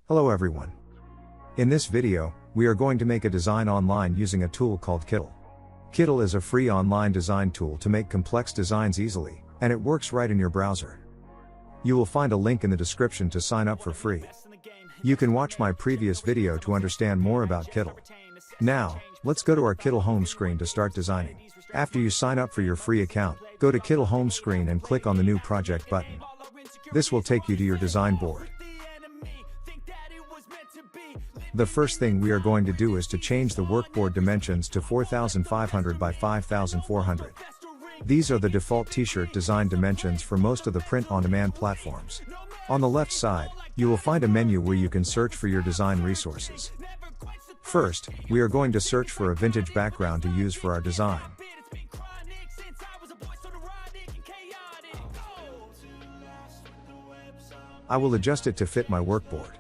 Hello everyone. In this video, we are going to make a design online using a tool called Kittl. Kittl is a free online design tool to make complex designs easily, and it works right in your browser. You will find a link in the description to sign up for free. You can watch my previous video to understand more about Kittl. Now, let's go to our Kittl home screen to start designing. After you sign up for your free account, go to Kittl home screen and click on the new project button. This will take you to your design board. The first thing we are going to do is to change the workboard dimensions to 4,500 by 5,400. These are the default t-shirt design dimensions for most of the print-on-demand platforms. On the left side, you will find a menu where you can search for your design resources. First, we are going to search for a vintage background to use for our design. I will adjust it to fit my workboard.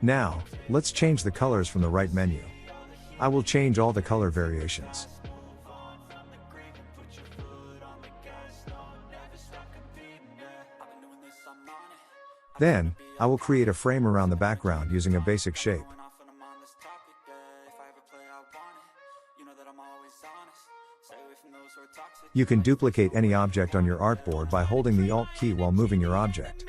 Now, let's change the colors from the right menu. I will change all the color variations. Then, I will create a frame around the background using a basic shape. You can duplicate any object on your artboard by holding the Alt key while moving your object.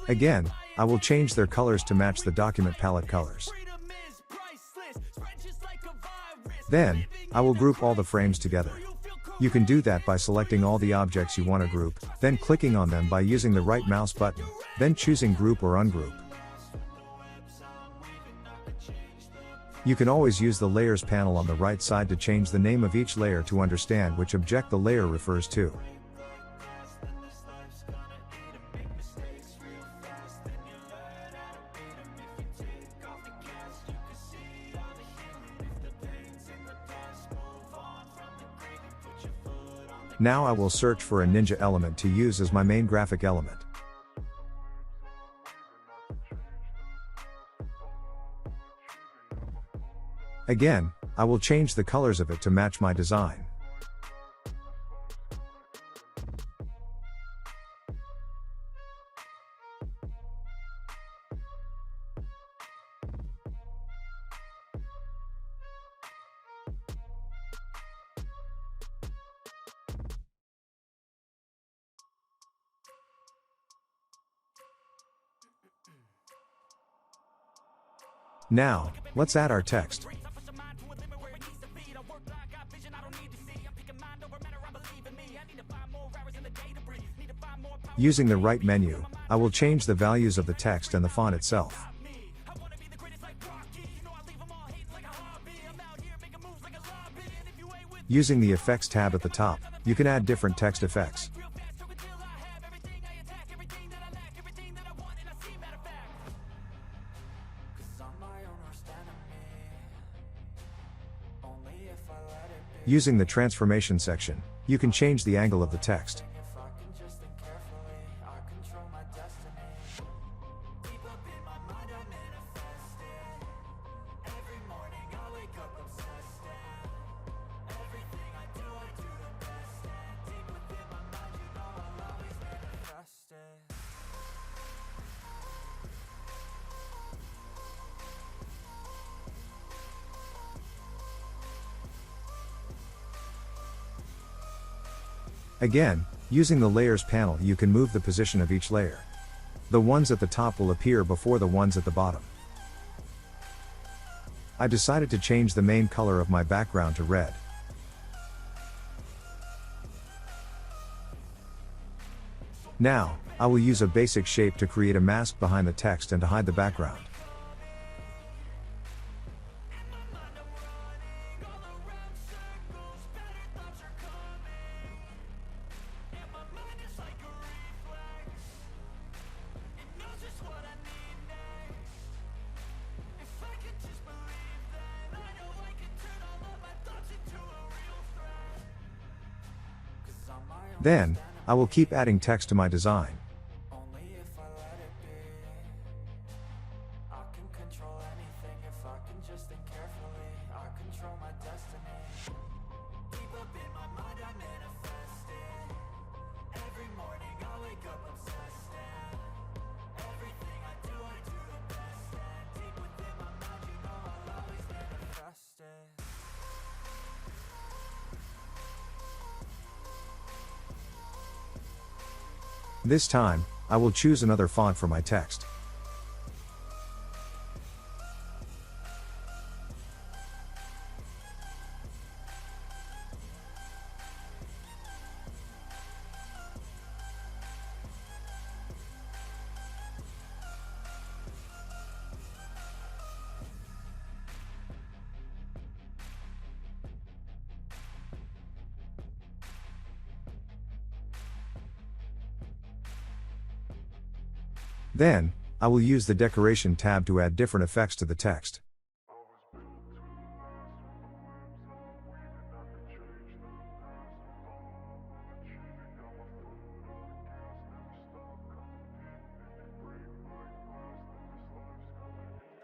Again, I will change their colors to match the document palette colors. Then, I will group all the frames together. You can do that by selecting all the objects you want to group, then clicking on them by using the right mouse button, then choosing Group or Ungroup. You can always use the Layers panel on the right side to change the name of each layer to understand which object the layer refers to. Now I will search for a ninja element to use as my main graphic element. Again, I will change the colors of it to match my design. Now, let's add our text. Using the right menu, I will change the values of the text and the font itself. Using the Effects tab at the top, you can add different text effects. Using the Transformation section, you can change the angle of the text. Again, using the Layers panel, you can move the position of each layer. The ones at the top will appear before the ones at the bottom. I decided to change the main color of my background to red. Now, I will use a basic shape to create a mask behind the text and to hide the background. Then, I will keep adding text to my design. Only if I let it be. I can control anything if I can just think carefully. I control my destiny. Deep up in my mind I manifest it. Every morning I wake up obsessed, and everything I do the best. And deep within my mind, you know I'll always manifest it. This time, I will choose another font for my text. Then, I will use the decoration tab to add different effects to the text.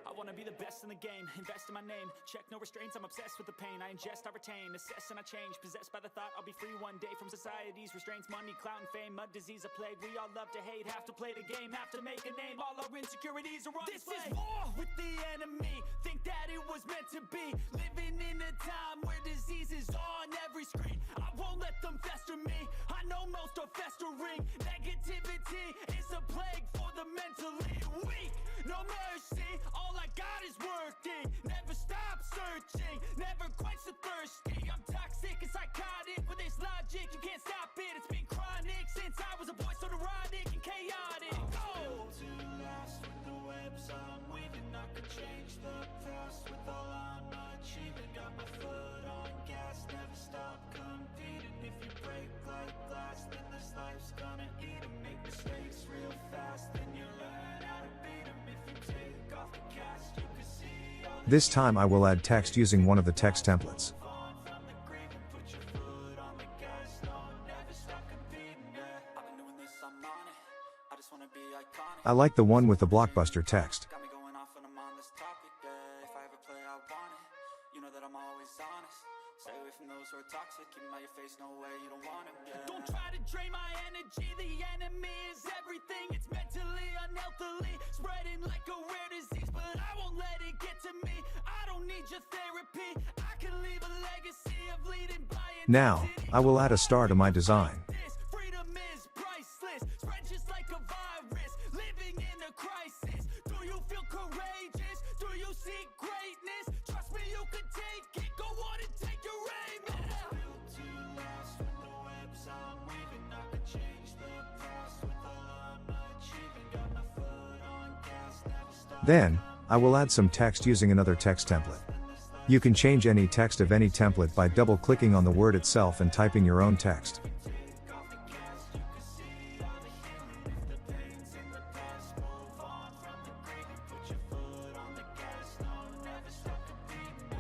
I wanna be the best in the game, invest in my name, check no restraints, I'm obsessed with the pain, I ingest, I retain, assess and I change, possessed by the thought I'll be free one day from society's restraints, money, clout and fame, mud, disease, a plague, we all love to hate, have to play the game, have to make a name, all our insecurities are on display. This is war with the enemy, think that it was meant to be, living in a time where disease is on every screen, I won't let them fester me, I know most are festering, negativity is a plague for the mentally weak, no mercy, all I got is working, never stop searching, never quench the thirsty, I'm toxic and psychotic, with this logic, you can't stop it, it's been chronic, since I was a boy, so neurotic and chaotic. Built to last with the webs I'm weaving, I could change the past with all I'm achieving, got my foot on gas, never stop competing, if you break like glass, then this life's gonna eat 'em, make mistakes real fast, then you learn how to beat 'em, if you take off the cast, you can see all This time I will add text using one of the text templates. on from the grave and put your foot on the gas, no, never stop competing, yeah. I've been doing this, I'm on it, I just wanna be iconic. I like the one with the blockbuster text. Got me going off when I'm on this topic, yeah. If I ever play, I want it. You know that I'm always honest. Stay away from those who are toxic. Keep 'em out your face, no way, you don't want it, yeah. Don't try to drain my energy, the enemy is everything, it's mentally, unhealthily, spreading like a rare disease, but I won't let it get to me, I don't need your therapy, I can leave a legacy of leading by Now, I will add a star to my design. this freedom is priceless, spread just like a virus, living in a crisis, do you feel courageous, do you seek greatness, trust me you can take it, go on and take your aim, yeah. Built to last with the webs I'm weaving, I could change the past with all I'm achieving, got my foot on gas, never stop. Then, I will add some text using another text template. You can change any text of any template by double-clicking on the word itself and typing your own text. Take off the cast, you can see all the healing, if the pain's in the past, move on from the grave and put your foot on the gas, no, never stop competing, yeah.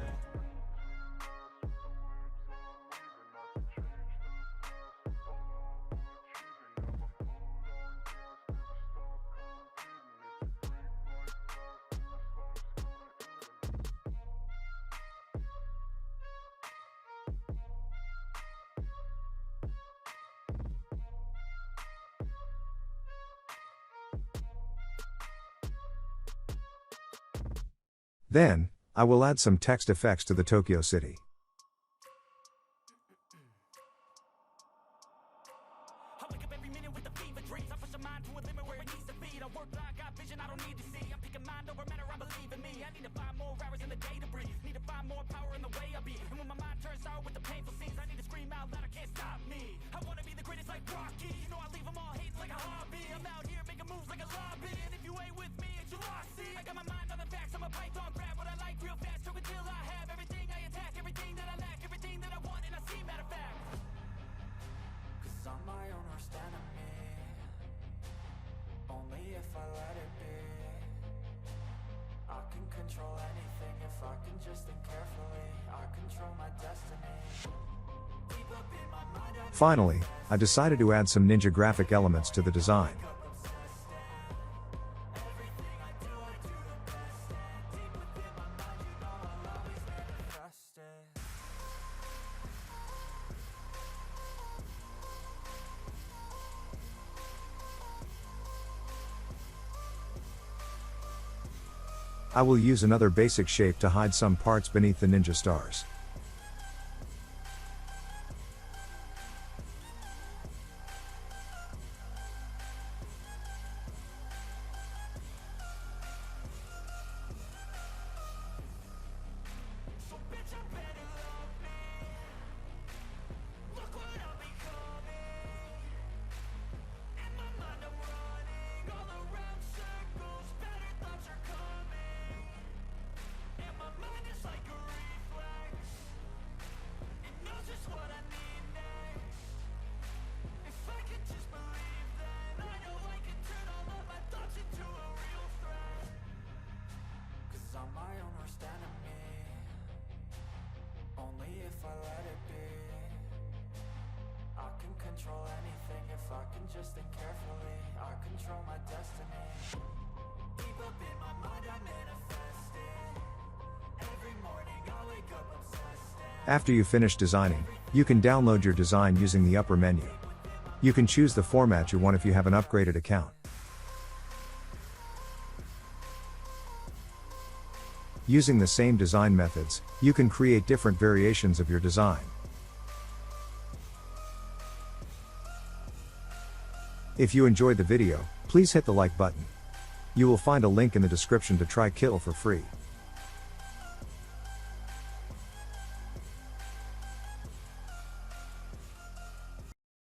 Then, I will add some text effects to the Tokyo city. I wake up every minute with the fever dreams. I push a mind to a limit where it needs to be. I work like I got vision I don't need to see. I'm picking mind over matter, I believe in me. I need to find more hours in the day to breathe. Need to find more power in the way I be. And when my mind turns sour with the painful scenes, I need to scream out loud, I can't stop me. I wanna be the greatest like Rocky. You know I leave them all hating like a hobby. I'm out here making moves like a lobby. And if you ain't with me, it's your loss. See, I got my mind on the facts. I'm a python, grab what I like real fast. Choke until I have everything I attack, everything that I lack, everything that I want, and I see matter of fact. Cause I'm my own worst enemy, only if I let it be. I can control anything if I can just think carefully. I control my destiny. Finally, I decided to add some ninja graphic elements to the design. I will use another basic shape to hide some parts beneath the ninja stars. Control anything if I can just think carefully. I control my destiny. Deep up in my mind I manifest it. Every morning I wake up obsessed. After you finish designing, you can download your design using the upper menu. You can choose the format you want if you have an upgraded account. Using the same design methods, you can create different variations of your design. If you enjoyed the video, please hit the like button. You will find a link in the description to try Kittl for free.